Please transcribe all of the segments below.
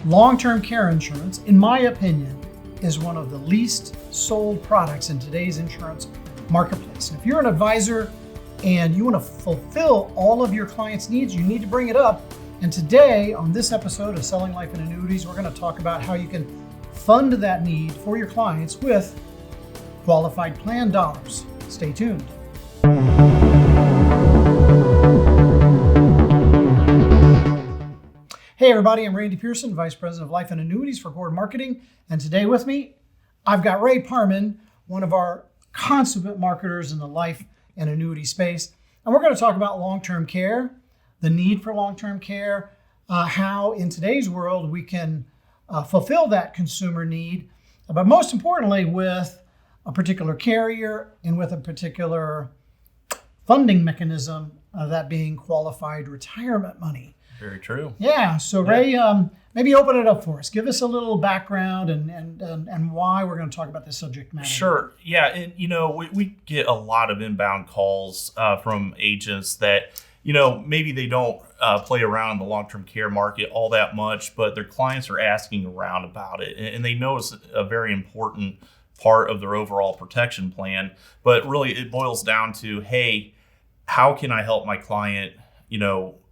Long-term care insurance, in my opinion, is one of the least sold products in today's insurance marketplace. And if you're an advisor and you want to fulfill all of your clients' needs, you need to bring it up. And today, on this episode of Selling Life and Annuities, we're going to talk about how you can fund that need for your clients with qualified plan dollars. Stay tuned. Hey everybody, I'm Randy Pierson, Vice President of Life and Annuities for Gordon Marketing. And today with me, I've got Ray Parman, one of our consummate marketers in the life and annuity space. And we're going to talk about long-term care, the need for long-term care, how in today's world we can fulfill that consumer need, but most importantly with a particular carrier and with a particular funding mechanism, that being qualified retirement money. Very true. Yeah. So Ray, maybe open it up for us. Give us a little background and why we're going to talk about this subject matter. Sure. Yeah. And, we get a lot of inbound calls from agents that, maybe they don't play around in the long-term care market all that much, but their clients are asking around about it. And they know it's a very important part of their overall protection plan. But really, it boils down to, hey, how can I help my client,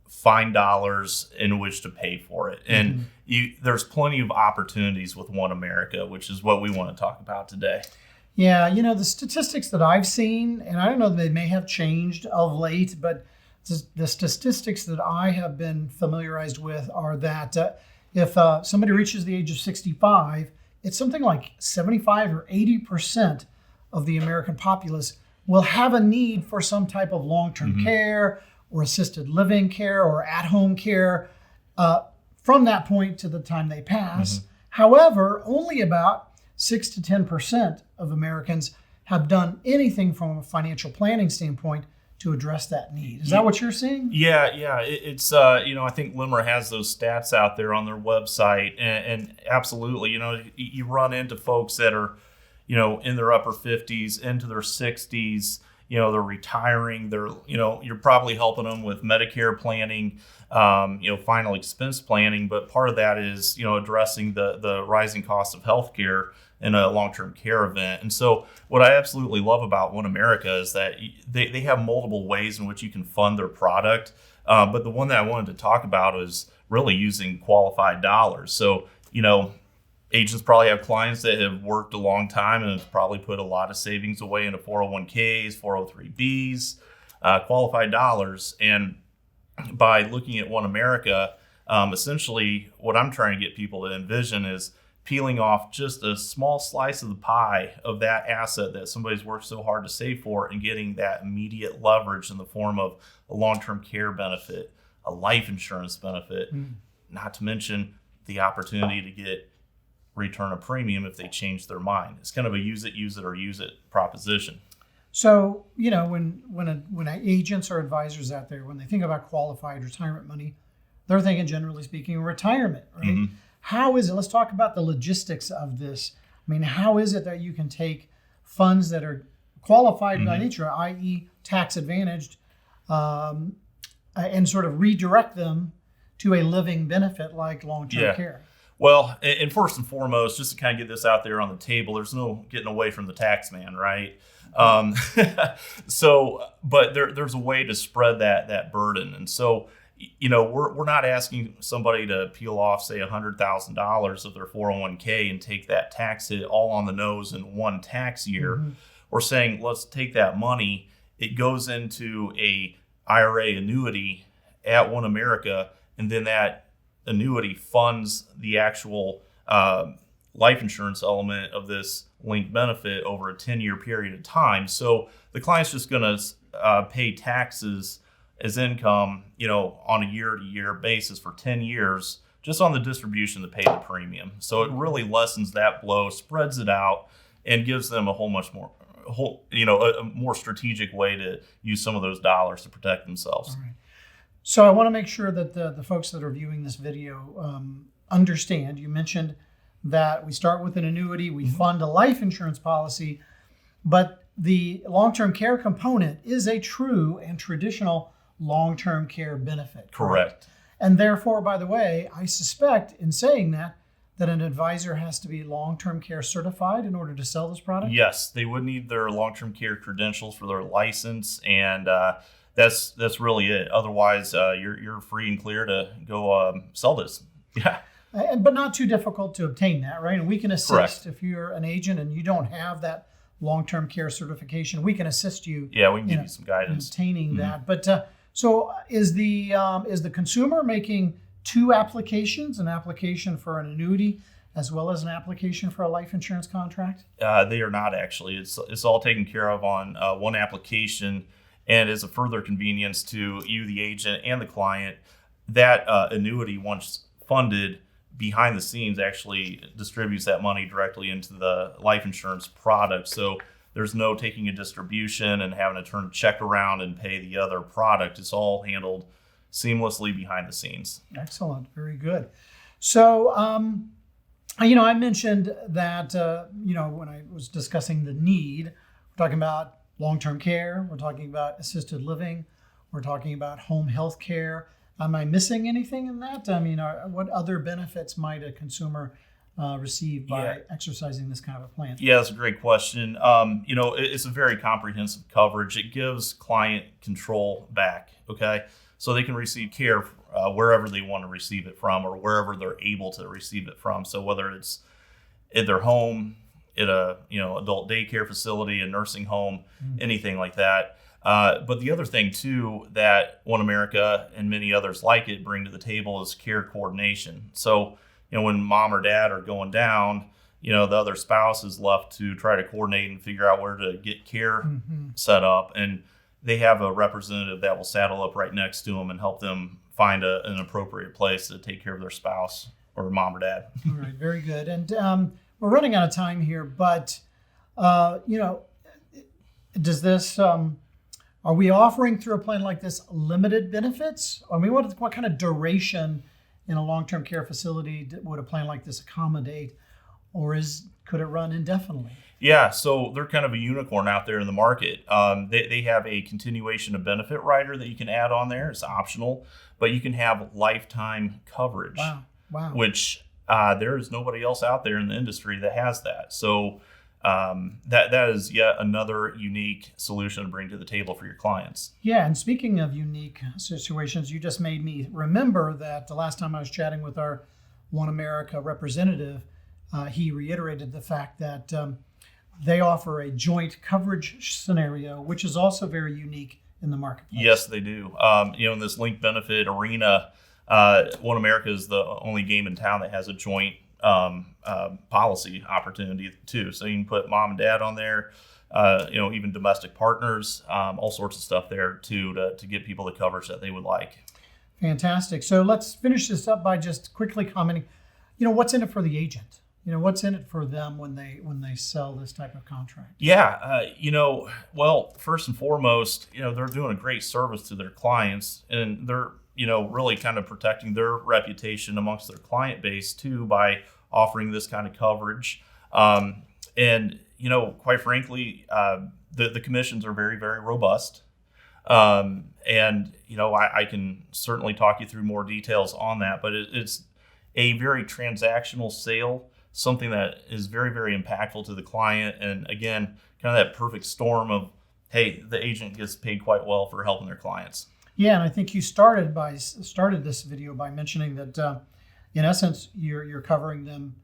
find dollars in which to pay for it? And there's plenty of opportunities with OneAmerica, which is what we want to talk about today. Yeah, the statistics that I've seen, and I don't know, they may have changed of late, but the statistics that I have been familiarized with are that if somebody reaches the age of 65, it's something like 75 or 80% of the American populace will have a need for some type of long-term care or assisted living care or at-home care from that point to the time they pass. However, only about 6 to 10% of Americans have done anything from a financial planning standpoint to address that need. Is that what you're seeing? Yeah. It's, I think Limmer has those stats out there on their website. And absolutely, you run into folks that are, in their upper 50s, into their 60s, they're retiring, you're probably helping them with Medicare planning, final expense planning, but part of that is, addressing the rising cost of healthcare in a long-term care event. And so what I absolutely love about OneAmerica is that they have multiple ways in which you can fund their product. But the one that I wanted to talk about is really using qualified dollars. So, agents probably have clients that have worked a long time and have probably put a lot of savings away into 401ks, 403bs, qualified dollars. And by looking at OneAmerica, essentially what I'm trying to get people to envision is peeling off just a small slice of the pie of that asset that somebody's worked so hard to save for and getting that immediate leverage in the form of a long-term care benefit, a life insurance benefit, not to mention the opportunity to get return a premium if they change their mind. It's kind of a use it or use it proposition. So, when agents or advisors out there, when they think about qualified retirement money, they're thinking, generally speaking, retirement, right? How is it? Let's talk about the logistics of this. I mean, how is it that you can take funds that are qualified by nature, i.e. tax advantaged, and sort of redirect them to a living benefit like long-term care? Well, and first and foremost, just to kind of get this out there on the table, there's no getting away from the tax man, right? But there's a way to spread that burden. And so, we're not asking somebody to peel off, say, $100,000 of their 401k and take that tax hit all on the nose in one tax year. We're saying, let's take that money. It goes into a IRA annuity at OneAmerica, and then that annuity funds the actual life insurance element of this linked benefit over a 10-year period of time. So the client's just going to pay taxes as income, on a year-to-year basis for 10 years, just on the distribution to pay the premium. So it really lessens that blow, spreads it out, and gives them a more strategic way to use some of those dollars to protect themselves. All right. So I want to make sure that the folks that are viewing this video understand. You mentioned that we start with an annuity, we fund a life insurance policy, but the long-term care component is a true and traditional long-term care benefit. Correct. And therefore, by the way, I suspect in saying that an advisor has to be long-term care certified in order to sell this product? Yes, they would need their long-term care credentials for their license, and that's really it. Otherwise, you're free and clear to go sell this. Yeah. But not too difficult to obtain that, right? And we can assist. Correct. If you're an agent and you don't have that long-term care certification, we can assist you. Yeah, we can give you some guidance in obtaining that. But so is the consumer making two applications, an application for an annuity as well as an application for a life insurance contract? They are not actually. It's all taken care of on one application, and as a further convenience to you, the agent, and the client, that annuity, once funded, behind the scenes actually distributes that money directly into the life insurance product. So there's no taking a distribution and having to turn a check around and pay the other product. It's all handled seamlessly behind the scenes. Excellent. Very good. So, I mentioned that, when I was discussing the need, we're talking about long-term care, we're talking about assisted living, we're talking about home health care. Am I missing anything in that? I mean, what other benefits might a consumer receive by exercising this kind of a plan? Yeah, that's a great question. It's a very comprehensive coverage. It gives client control back, okay? So they can receive care wherever they want to receive it from or wherever they're able to receive it from. So whether it's at their home, at a adult daycare facility, a nursing home, anything like that. But the other thing, too, that OneAmerica and many others like it bring to the table is care coordination. So, when mom or dad are going down, the other spouse is left to try to coordinate and figure out where to get care set up. And they have a representative that will saddle up right next to them and help them find an appropriate place to take care of their spouse or mom or dad. All right, very good. And we're running out of time here, but, does this... Are we offering through a plan like this limited benefits? I mean, what kind of duration in a long-term care facility would a plan like this accommodate, or could it run indefinitely? Yeah, so they're kind of a unicorn out there in the market. They have a continuation of benefit rider that you can add on there. It's optional, but you can have lifetime coverage. Wow. Which there is nobody else out there in the industry that has that. So that is yet another unique solution to bring to the table for your clients. Yeah, and speaking of unique situations, you just made me remember that the last time I was chatting with our OneAmerica representative, he reiterated the fact that they offer a joint coverage scenario, which is also very unique in the marketplace. Yes, they do. In this linked benefit arena, OneAmerica is the only game in town that has a joint policy opportunity too. So you can put mom and dad on there, even domestic partners, all sorts of stuff there too to get people the coverage that they would like. Fantastic. So let's finish this up by just quickly commenting, what's in it for the agent? What's in it for them when they sell this type of contract? Yeah, well, first and foremost, they're doing a great service to their clients, and they're really kind of protecting their reputation amongst their client base too by offering this kind of coverage. And quite frankly, the commissions are very, very robust. I can certainly talk you through more details on that, but it's a very transactional sale, something that is very, very impactful to the client. And again, kind of that perfect storm of, hey, the agent gets paid quite well for helping their clients. Yeah, and I think you started this video by mentioning that, in essence, you're covering them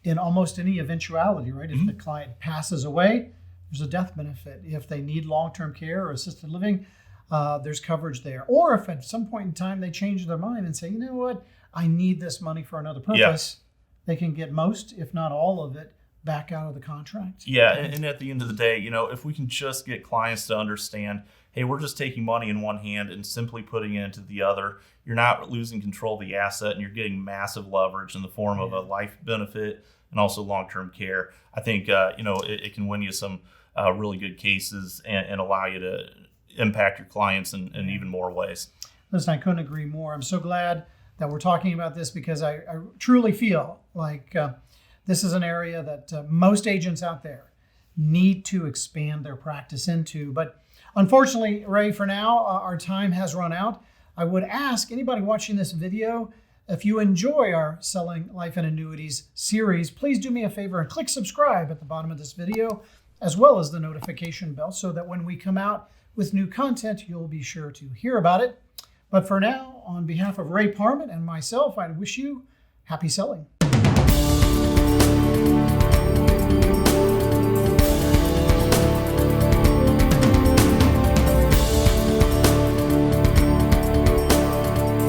in almost any eventuality, right? If the client passes away, there's a death benefit. If they need long-term care or assisted living, there's coverage there. Or if at some point in time they change their mind and say, you know what, I need this money for another purpose, they can get most, if not all of it, back out of the contract. Yeah, and at the end of the day, if we can just get clients to understand, hey, we're just taking money in one hand and simply putting it into the other. You're not losing control of the asset, and you're getting massive leverage in the form of a life benefit and also long-term care. I think, it can win you some really good cases and allow you to impact your clients in even more ways. Listen, I couldn't agree more. I'm so glad that we're talking about this because I truly feel like this is an area that most agents out there need to expand their practice into. But unfortunately, Ray, for now, our time has run out. I would ask anybody watching this video, if you enjoy our Selling Life and Annuities series, please do me a favor and click subscribe at the bottom of this video, as well as the notification bell, so that when we come out with new content, you'll be sure to hear about it. But for now, on behalf of Ray Parman and myself, I wish you happy selling.